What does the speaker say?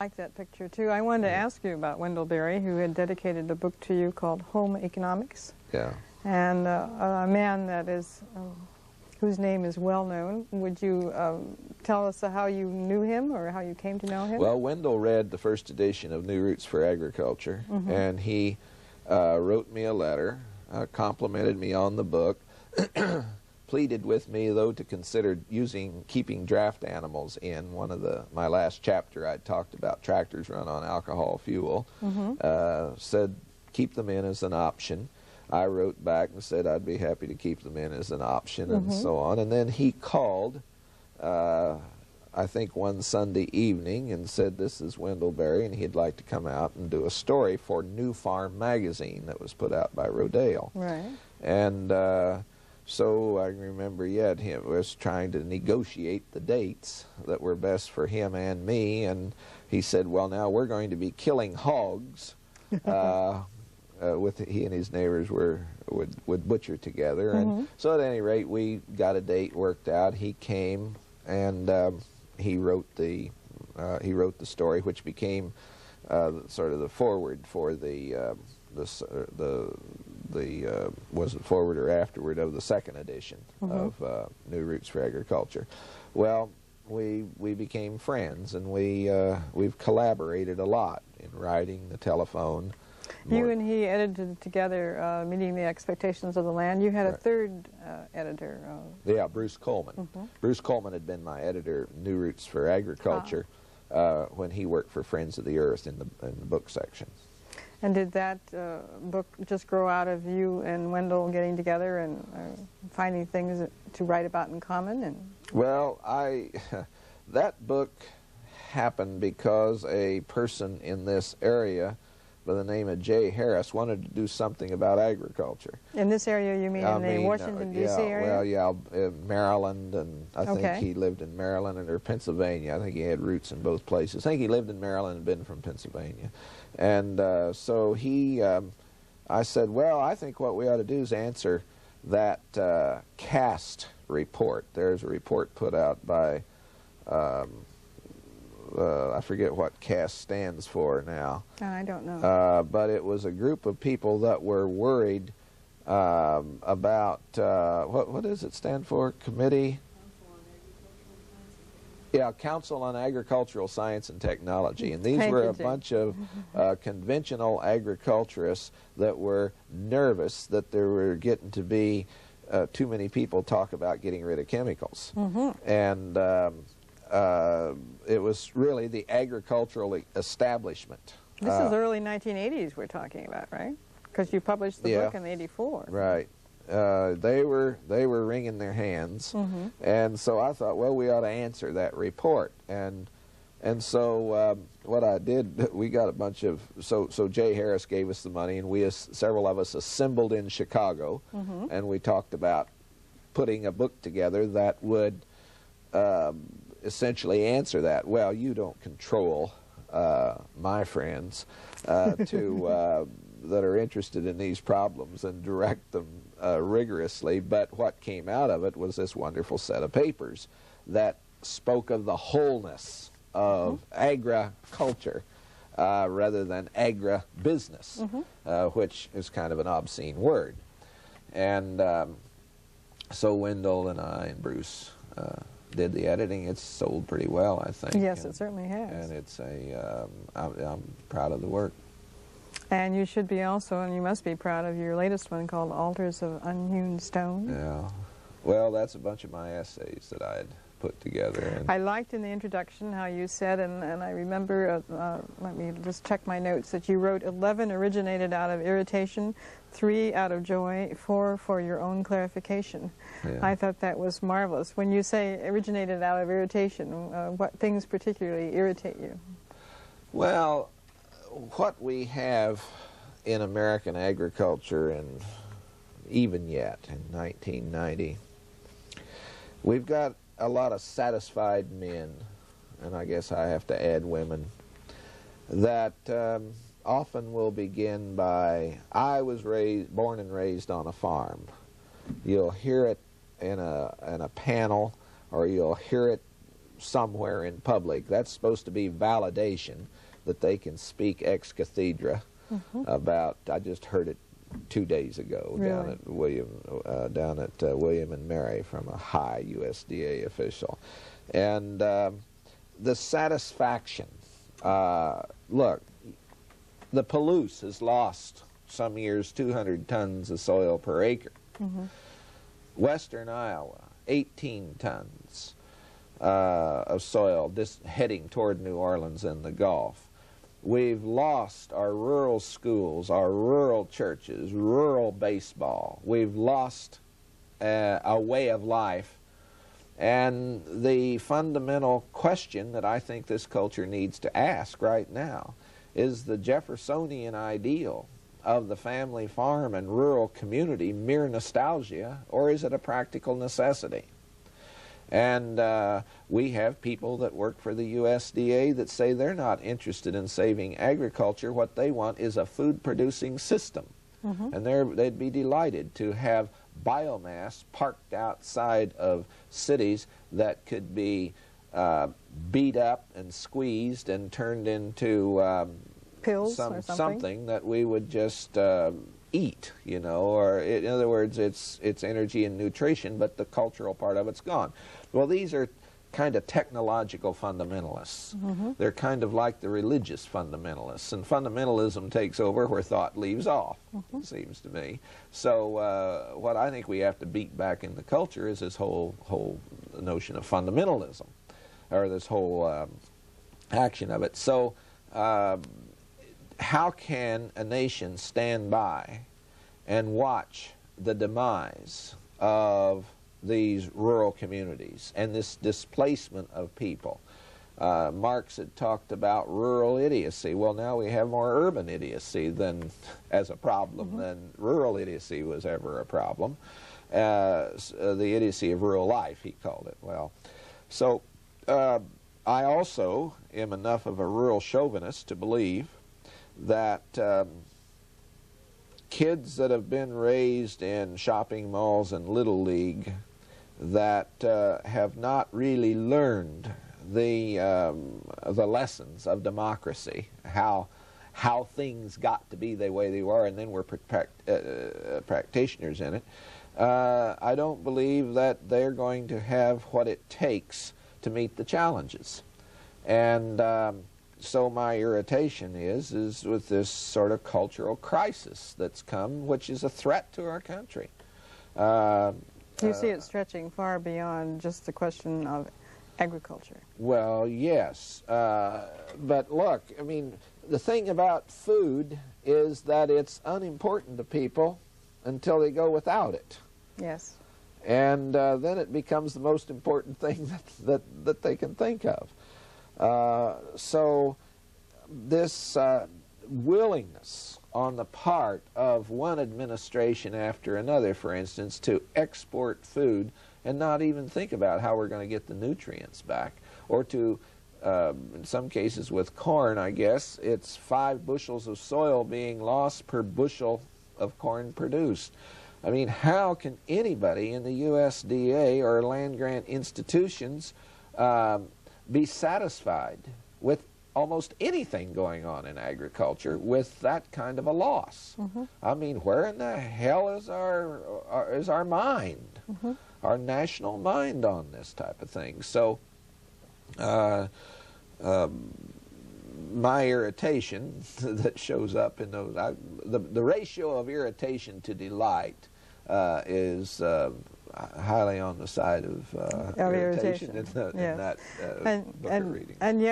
like that picture too. I wanted to ask you about Wendell Berry, who had dedicated a book to you called Home Economics. Yeah. And a man that is, whose name is well known. Would you tell us how you knew him or how you came to know him? Well, Wendell read the first edition of New Roots for Agriculture, and he wrote me a letter, complimented me on the book, pleaded with me, though, to consider keeping draft animals in. One of my last chapter, I talked about tractors run on alcohol fuel. Said keep them in as an option. I wrote back and said I'd be happy to keep them in as an option, and so on. And then he called, I think one Sunday evening, and said this is Wendell Berry, and he'd like to come out and do a story for New Farm magazine that was put out by Rodale. Right. And so I remember yet him was trying to negotiate the dates that were best for him and me, and he said, well, now we're going to be killing hogs. He and his neighbors would butcher together, and so at any rate we got a date worked out. He came, and he wrote the story, which became sort of the foreword for was it forward or afterward of the second edition of New Roots for Agriculture. Well, we became friends, and we've collaborated a lot in writing, the telephone. You and he edited together, Meeting the Expectations of the Land. You had a third editor. Yeah, Bruce Coleman. Bruce Coleman had been my editor, New Roots for Agriculture, when he worked for Friends of the Earth in the book section. And did that book just grow out of you and Wendell getting together and finding things to write about in common? And well, that book happened because a person in this area by the name of J. Harris wanted to do something about agriculture. In this area, you mean in the Washington, D.C. area? Well, yeah, Maryland, and I think he lived in Maryland or Pennsylvania. I think he had roots in both places. I think he lived in Maryland and been from Pennsylvania. And so I said, well, I think what we ought to do is answer that CAST report. There's a report put out by I forget what CAST stands for now. I don't know. But it was a group of people that were worried about, what does it stand for? Committee? Yeah, Council on Agricultural Science and Technology. And these were a bunch of conventional agriculturists that were nervous that there were getting to be too many people talk about getting rid of chemicals. And it was really the agricultural establishment. This is early 1980s we're talking about, right? Because you published the book in '84. Right. They were wringing their hands, and so I thought, well, we ought to answer that report. And so what I did, we got a bunch of, so Jay Harris gave us the money, and several of us assembled in Chicago, and we talked about putting a book together that would essentially answer that. Well, you don't control my friends that are interested in these problems and direct them rigorously, but what came out of it was this wonderful set of papers that spoke of the wholeness of agriculture rather than agribusiness, which is kind of an obscene word. And so Wendell and I and Bruce did the editing. It's sold pretty well, I think. Yes, it certainly has. And it's I'm proud of the work. And you should be also, and you must be proud of your latest one called Altars of Unhewn Stone. Yeah. Well, that's a bunch of my essays that I had put together. And I liked in the introduction how you said, and I remember, let me just check my notes, that you wrote 11 originated out of irritation, 3 out of joy, 4 for your own clarification. Yeah. I thought that was marvelous. When you say originated out of irritation, what things particularly irritate you? Well, what we have in American agriculture, and even yet in 1990, we've got a lot of satisfied men, and I guess I have to add women, that often will begin by, I was born and raised on a farm. You'll hear it in a panel, or you'll hear it somewhere in public. That's supposed to be validation that they can speak ex cathedra about. I just heard it 2 days ago down at William and Mary from a high USDA official. And the satisfaction, look, the Palouse has lost some years 200 tons of soil per acre. Western Iowa, 18 tons of soil heading toward New Orleans and the Gulf. We've lost our rural schools, our rural churches, rural baseball. We've lost a way of life. And the fundamental question that I think this culture needs to ask right now is the Jeffersonian ideal of the family farm and rural community mere nostalgia, or is it a practical necessity? And we have people that work for the USDA that say they're not interested in saving agriculture. What they want is a food-producing system. And they'd be delighted to have biomass parked outside of cities that could be beat up and squeezed and turned into pills or something that we would just eat, you know, or in other words, it's energy and nutrition, but the cultural part of it's gone. Well, these are kind of technological fundamentalists. They're kind of like the religious fundamentalists, and fundamentalism takes over where thought leaves off, it seems to me. So what I think we have to beat back in the culture is this whole notion of fundamentalism, or this whole action of it. So how can a nation stand by and watch the demise of these rural communities and this displacement of people? Marx had talked about rural idiocy. Well, now we have more urban idiocy as a problem than rural idiocy was ever a problem. The idiocy of rural life, he called it. Well, so I also am enough of a rural chauvinist to believe that kids that have been raised in shopping malls and Little League that have not really learned the lessons of democracy, how things got to be the way they were, and then we're practitioners in it, I don't believe that they're going to have what it takes to meet the challenges. And so my irritation is with this sort of cultural crisis that's come, which is a threat to our country. You see it stretching far beyond just the question of agriculture. Well, yes. But look, I mean, the thing about food is that it's unimportant to people until they go without it. Yes. And then it becomes the most important thing that they can think of. So this willingness on the part of one administration after another, for instance, to export food and not even think about how we're going to get the nutrients back, or to, in some cases with corn, I guess, it's 5 bushels of soil being lost per bushel of corn produced. I mean, how can anybody in the USDA or land-grant institutions be satisfied with almost anything going on in agriculture with that kind of a loss? I mean, where in the hell is our mind, our national mind on this type of thing? So my irritation that shows up in those, the ratio of irritation to delight is highly on the side of irritation in that book of reading. And yet